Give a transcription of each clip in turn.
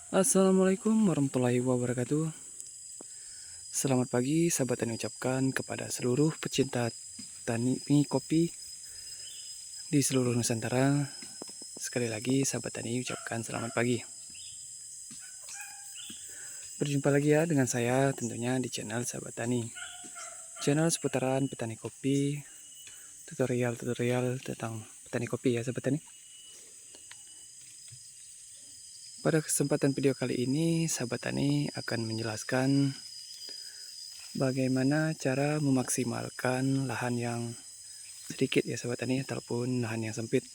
Assalamualaikum warahmatullahi wabarakatuh. Selamat pagi, sahabat tani ucapkan kepada seluruh pecinta tani kopi di seluruh Nusantara. Sekali lagi, sahabat tani ucapkan selamat pagi. Berjumpa lagi ya dengan saya tentunya di channel Sahabat Tani. Channel seputaran petani kopi, tutorial-tutorial tentang petani kopi ya sahabat tani. Pada kesempatan video kali ini, sahabat tani akan menjelaskan bagaimana cara memaksimalkan lahan yang sedikit ya sahabat tani ataupun lahan yang sempit.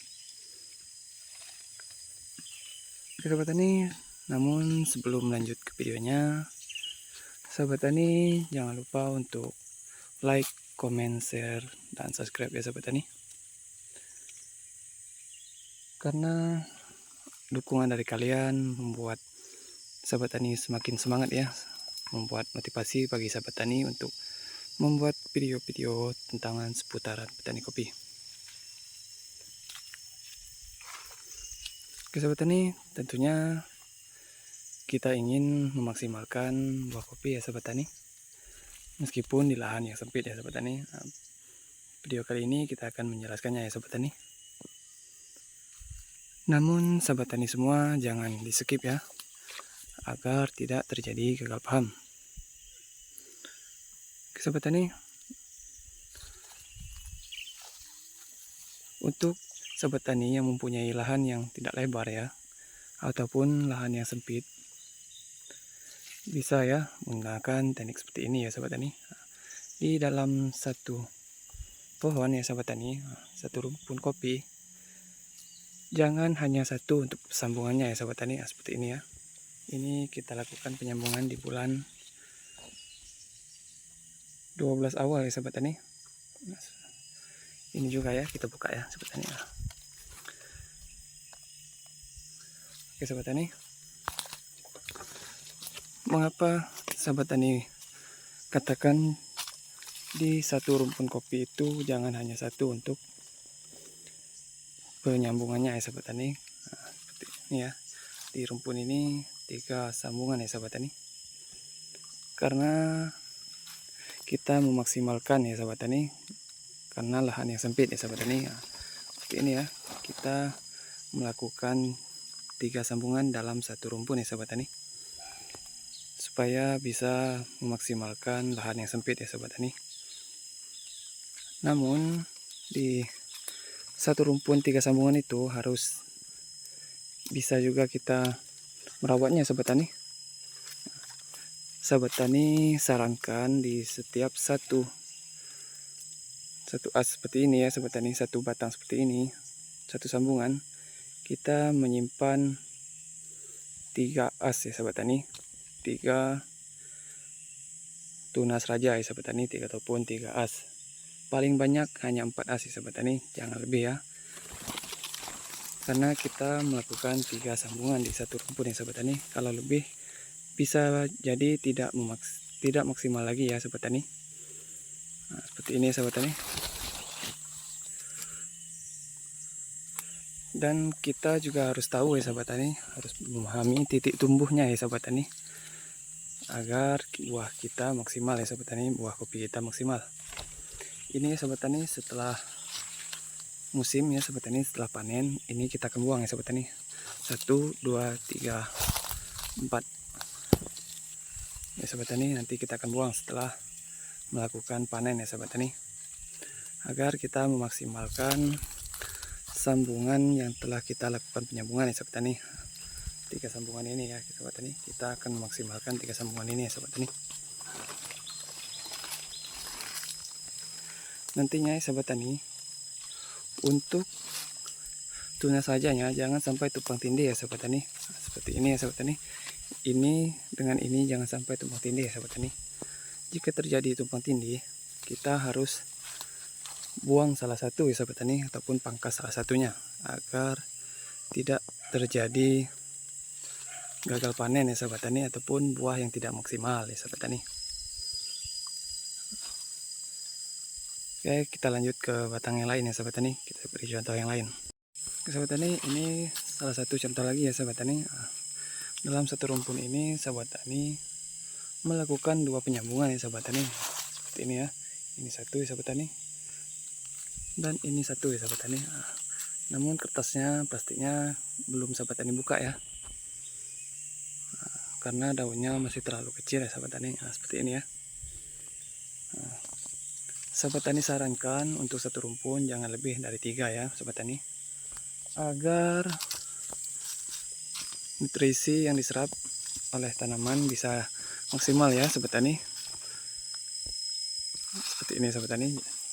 Oke sahabat tani, namun sebelum lanjut ke videonya, sahabat tani jangan lupa untuk like, comment, share, dan subscribe ya sahabat tani. Karena dukungan dari kalian membuat sahabat tani semakin semangat ya, membuat motivasi bagi sahabat tani untuk membuat video-video tentang seputaran petani kopi. Oke sahabat tani, tentunya kita ingin memaksimalkan buah kopi ya sahabat tani, meskipun di lahan yang sempit ya sahabat tani. Video kali ini kita akan menjelaskannya ya sahabat tani. Namun sahabat tani semua jangan di skip ya, agar tidak terjadi gagal paham. Oke sahabat tani, untuk sahabat tani yang mempunyai lahan yang tidak lebar ya, ataupun lahan yang sempit, bisa ya menggunakan teknik seperti ini ya sahabat tani. Di dalam satu pohon ya sahabat tani, satu rumpun kopi, jangan hanya satu untuk sambungannya ya sahabat tani, seperti ini ya. Ini kita lakukan penyambungan di bulan 12 awal ya sahabat tani. Ini juga ya kita buka ya sahabat tani. Oke sahabat tani, mengapa sahabat tani katakan di satu rumpun kopi itu jangan hanya satu untuk penyambungannya ya sahabat tani. Seperti ini ya, di rumpun ini 3 sambungan ya sahabat tani, karena kita memaksimalkan ya sahabat tani, karena lahan yang sempit ya sahabat tani. Seperti ini ya, kita melakukan 3 sambungan dalam satu rumpun ya sahabat tani, supaya bisa memaksimalkan lahan yang sempit ya sahabat tani. Namun di satu rumpun 3 sambungan itu harus bisa juga kita merawatnya sahabat tani. Sahabat tani sarankan di setiap satu as seperti ini ya sahabat tani, satu batang seperti ini, satu sambungan, kita menyimpan 3 as ya sahabat tani, 3 tunas raja ya sahabat tani, 3 ataupun 3 as. Paling banyak hanya 4 as ya sahabat tani, jangan lebih ya, karena kita melakukan 3 sambungan di satu rumpun ya sahabat tani. Kalau lebih bisa jadi tidak maksimal lagi ya sahabat tani. Nah, seperti ini ya sahabat tani. Dan kita juga harus tahu ya sahabat tani, harus memahami titik tumbuhnya ya sahabat tani, agar buah kita maksimal ya sahabat tani, buah kopi kita maksimal. Ini sahabat tani setelah musim ya sahabat tani, setelah panen ini kita akan buang ya sahabat tani. 1, 2, 3, 4 ya sahabat tani, nanti kita akan buang setelah melakukan panen ya sahabat tani, agar kita memaksimalkan sambungan yang telah kita lakukan penyambungan ya sahabat tani. 3 sambungan ini ya sahabat tani, kita akan memaksimalkan 3 sambungan ini ya sahabat tani. Nantinya ya sahabat tani, untuk tunas sajanya jangan sampai tumpang tindih ya sahabat tani. Nah, seperti ini ya sahabat tani, ini dengan ini jangan sampai tumpang tindih ya sahabat tani. Jika terjadi tumpang tindih, kita harus buang salah satu ya sahabat tani, ataupun pangkas salah satunya, agar tidak terjadi gagal panen ya sahabat tani, ataupun buah yang tidak maksimal ya sahabat tani. Oke, kita lanjut ke batang yang lain ya sahabat tani, kita beri contoh yang lain. Oke sahabat tani, ini salah satu contoh lagi ya sahabat tani, Dalam satu rumpun ini sahabat tani melakukan 2 penyambungan ya sahabat tani. Seperti ini ya. Ini satu ya sahabat tani. Dan ini satu ya sahabat tani. Namun kertasnya, plastiknya belum sahabat tani buka ya. Karena daunnya masih terlalu kecil ya sahabat tani. Seperti ini ya. Sahabat tani sarankan untuk satu rumpun jangan lebih dari 3 ya sahabat tani. Agar nutrisi yang diserap oleh tanaman bisa maksimal ya sahabat tani. Seperti ini sahabat tani.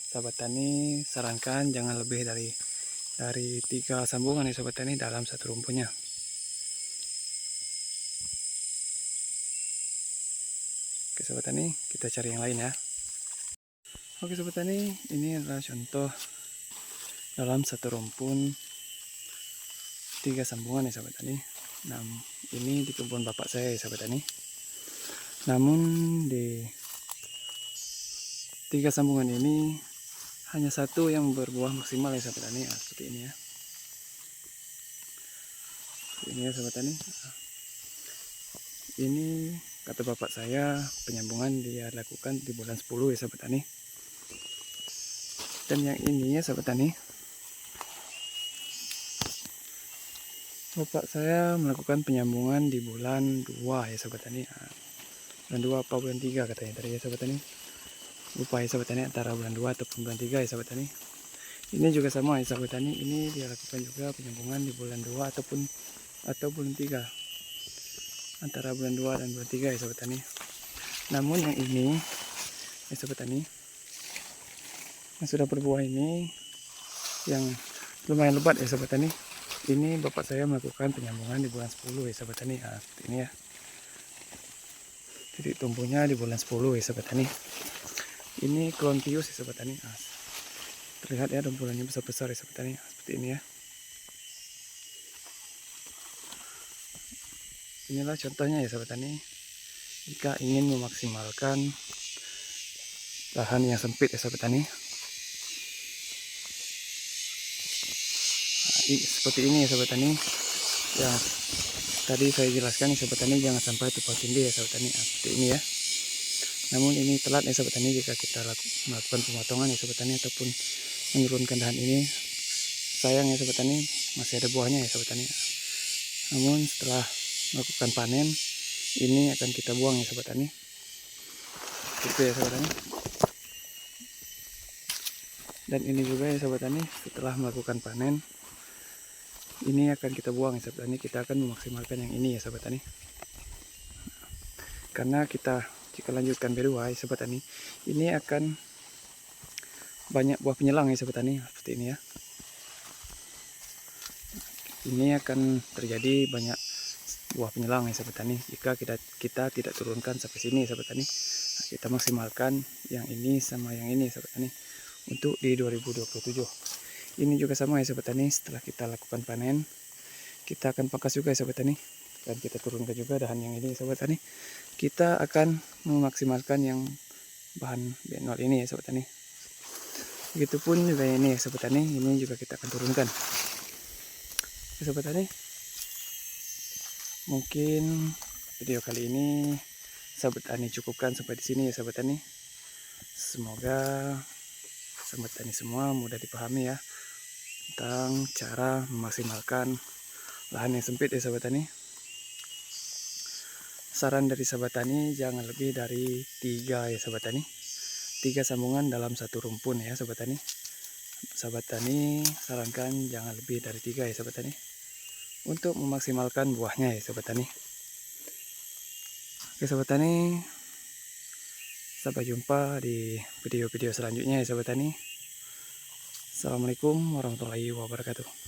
Sahabat tani sarankan jangan lebih dari 3 sambungan ya sahabat tani dalam satu rumpunnya. Oke sahabat tani, kita cari yang lain ya. Oke sahabat tani, ini adalah contoh dalam satu rumpun 3 sambungan ya sahabat tani. Nah, ini di kebun bapak saya ya sahabat tani. Namun di 3 sambungan ini hanya satu yang berbuah maksimal ya sahabat tani. Seperti ini ya. Ini ya sahabat tani. Ini kata bapak saya penyambungan dia lakukan di bulan 10 ya sahabat tani. Dan yang ini ya sahabat tani, bapak saya melakukan penyambungan di bulan 2 ya sahabat tani. Bulan 2 apa bulan 3 katanya tadi ya sahabat tani. Lupa ya sahabat tani, antara bulan 2 ataupun bulan 3 ya sahabat tani. Ini juga sama ya sahabat tani, ini dia lakukan juga penyambungan di bulan 2 atau bulan 3. Antara bulan 2 dan bulan 3 ya sahabat tani. Namun yang ini ya sahabat tani, yang sudah berbuah ini yang lumayan lebat ya sahabat tani. Ini bapak saya melakukan penyambungan di bulan 10 ya sahabat tani. Seperti ini ya. Titik tumbuhnya di bulan 10 ya sahabat tani. Ini klontius ya sahabat tani. Terlihat ya rumpunannya besar-besar ya sahabat tani. Seperti ini ya. Inilah contohnya ya sahabat tani. Jika ingin memaksimalkan lahan yang sempit ya sahabat tani. Seperti ini ya sahabat tani. Ya tadi saya jelaskan ya sahabat tani, jangan sampai tumpang tindih ya sahabat tani. Seperti ini ya. Namun ini telat ya sahabat tani jika kita melakukan pemotongan ya sahabat tani ataupun menurunkan dahan ini. Sayang ya sahabat tani, masih ada buahnya ya sahabat tani. Namun setelah melakukan panen, ini akan kita buang ya sahabat tani. Itu ya sahabat tani. Dan ini juga ya sahabat tani, setelah melakukan panen, ini akan kita buang ya sahabat tani. Kita akan memaksimalkan yang ini ya sahabat tani. Karena kita jika lanjutkan B2 ya sahabat tani, ini akan banyak buah penyelang ya sahabat tani. Seperti ini ya. Ini akan terjadi banyak buah penyelang ya sahabat tani jika kita tidak turunkan sampai sini ya sahabat tani. Kita maksimalkan yang ini sama yang ini ya sahabat tani untuk di 2027. Ini juga sama ya sahabat tani, setelah kita lakukan panen kita akan pangkas juga ya sahabat tani, dan kita turunkan juga dahan yang ini ya sahabat tani. Kita akan memaksimalkan yang bahan B0 ini ya sahabat tani. Begitupun juga ini ya sahabat tani, ini juga kita akan turunkan ya sahabat tani. Mungkin video kali ini sahabat tani cukupkan sampai di sini ya sahabat tani. Semoga sahabat tani semua mudah dipahami ya tentang cara memaksimalkan lahan yang sempit ya sahabat tani. Saran dari sahabat tani jangan lebih dari 3 ya sahabat tani. 3 sambungan dalam satu rumpun ya sahabat tani. Sahabat tani sarankan jangan lebih dari 3 ya sahabat tani, untuk memaksimalkan buahnya ya sahabat tani. Oke sahabat tani, sampai jumpa di video-video selanjutnya ya sahabat tani. Assalamualaikum warahmatullahi wabarakatuh.